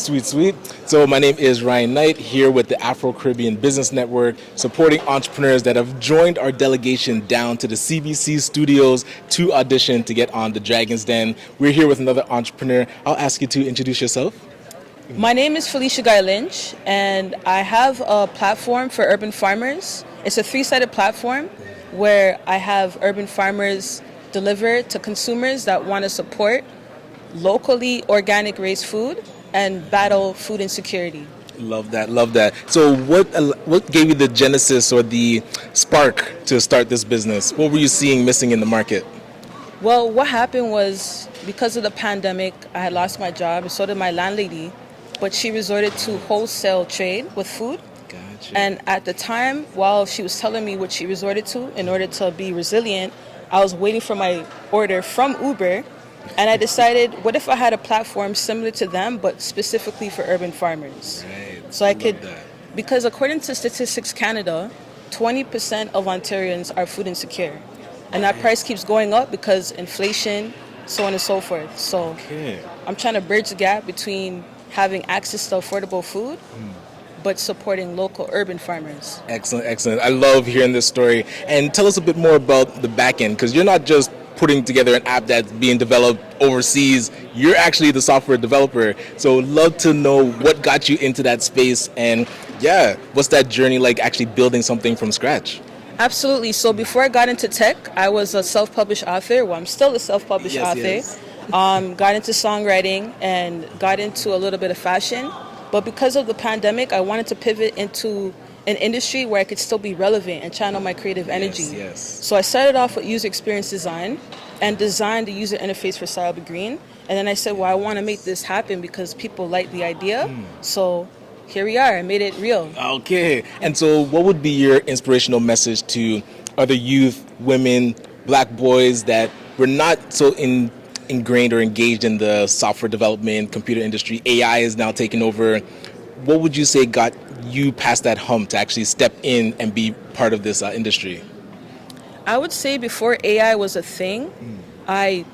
Sweet, sweet. So my name is Ryan Knight, here with the Afro-Caribbean Business Network, supporting entrepreneurs that have joined our delegation down to the CBC studios to audition to get on the Dragon's Den. We're here with another entrepreneur. I'll ask you to introduce yourself. My name is Felicia Guy Lynch, and I have a platform for urban farmers. It's a three-sided platform where I have urban farmers deliver to consumers that want to support locally organic raised food and battle food insecurity. Love that, love that. So what gave you the genesis or the spark to start this business? What were you seeing missing in the market? Well, what happened was, because of the pandemic, I had lost my job, and so did my landlady, but she resorted to wholesale trade with food. Gotcha. And at the time, while she was telling me what she resorted to in order to be resilient, I was waiting for my order from Uber, and I decided, what if I had a platform similar to them, but specifically for urban farmers? Right. So I could, that. because according to Statistics Canada, 20% of Ontarians are food insecure. And that price keeps going up because inflation, so on and so forth. So I'm trying to bridge the gap between having access to affordable food, but supporting local urban farmers. Excellent, excellent. I love hearing this story. And tell us a bit more about the back end, because you're not just putting together an app that's being developed overseas. You're actually the software developer. So love to know what got you into that space, and what's that journey like actually building something from scratch? Absolutely. So before I got into tech, I was a self-published author. Well, I'm still a self-published author. Yes. Got into songwriting and got into a little bit of fashion. But because of the pandemic, I wanted to pivot into an industry where I could still be relevant and channel my creative energy. Yes. So I started off with user experience design and designed the user interface for Siobi Green. And then I said, well, I want to make this happen because people like the idea. So here we are. I made it real. Okay. And so what would be your inspirational message to other youth, women, black boys that were not so ingrained or engaged in the software development, computer industry? AI is now taking over. What would you say got you past that hump to actually step in and be part of this industry? I would say before AI was a thing, I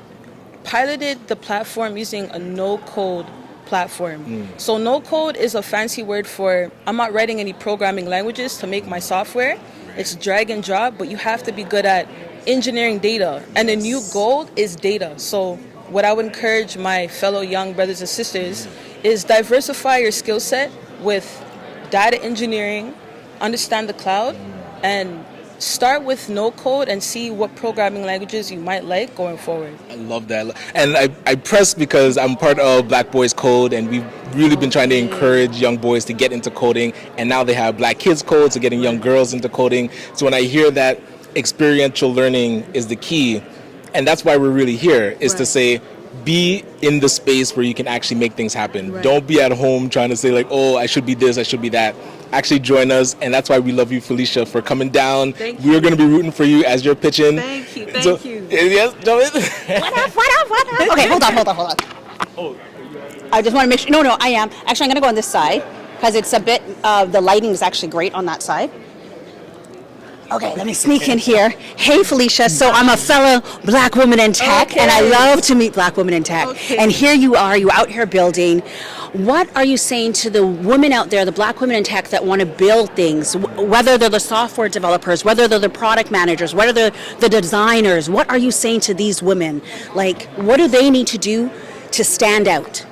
piloted the platform using a no-code platform. So no-code is a fancy word for, I'm not writing any programming languages to make my software. It's drag and drop, but you have to be good at engineering data. And the new gold is data. So what I would encourage my fellow young brothers and sisters is diversify your skill set with data engineering, understand the cloud, and start with no code and see what programming languages you might like going forward. I love that. And I press because I'm part of Black Boys Code, and we've really been trying to encourage young boys to get into coding. And now they have Black Kids Code, so getting young girls into coding. So when I hear that experiential learning is the key, and that's why we're really here, is to say, be in the space where you can actually make things happen. Don't be at home trying to say like, oh, I should be this, I should be that. Actually join us, and that's why we love you, Felicia, for coming down. Thank you. We're going to be rooting for you as you're pitching. Thank you, thank you. Yes, jump in. What up? Okay, hold on. Oh, I just want to make sure. No, I am. Actually, I'm going to go on this side because it's a bit, the lighting is actually great on that side. Okay, let me sneak in here. Hey, Felicia. So I'm a fellow black woman in tech, and I love to meet black women in tech. Okay. And here you are, you out here building. What are you saying to the women out there, the black women in tech that want to build things, whether they're the software developers, whether they're the product managers, whether they're the designers? What are you saying to these women? Like, what do they need to do to stand out?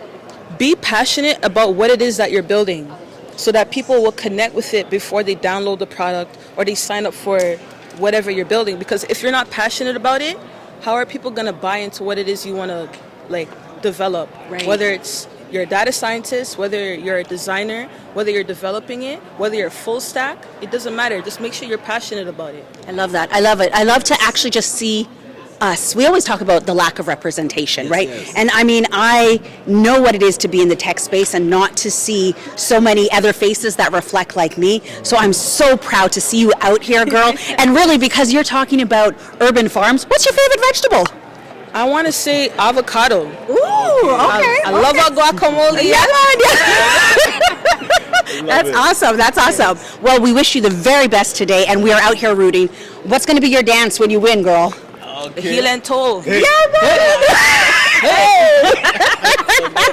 Be passionate about what it is that you're building, so that people will connect with it before they download the product or they sign up for whatever you're building. Because if you're not passionate about it, how are people going to buy into what it is you want to develop? Right. Whether it's you're a data scientist, whether you're a designer, whether you're developing it, whether you're full stack, it doesn't matter. Just make sure you're passionate about it. I love that. I love it. I love to actually just see us. We always talk about the lack of representation, right? Yes. And I mean, I know what it is to be in the tech space and not to see so many other faces that reflect like me. So I'm so proud to see you out here, girl. And really, because you're talking about urban farms, what's your favorite vegetable? I want to say avocado. Ooh, okay. I love our guacamole. That's awesome. Well, we wish you the very best today, and we are out here rooting. What's going to be your dance when you win, girl? The heel and toe. Yeah, man.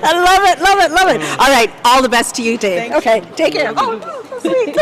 I love it. All right, all the best to you, Dave. Okay, take care. Oh, so sweet.